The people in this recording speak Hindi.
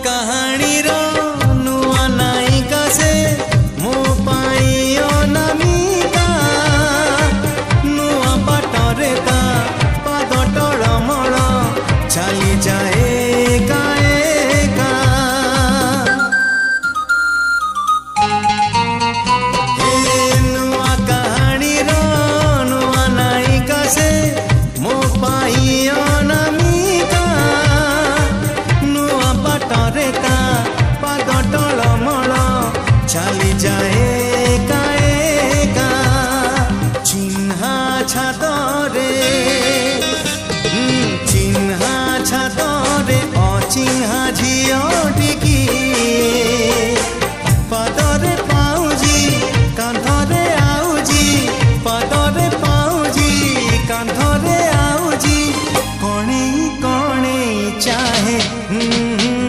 कहानी रो नुआ नायिका से मो पाई अनामिका नुआ बाटरे ता पाद टळमळ चली जाए एका एका नुआ कहानी रो नुआ नायिका से मो पाई अनामिका नुआ बाटरे ता पाद टळमळ चली जाए एका एका चिन्हा छादरे चिन्हा छादरे अचिन्हा झियोटी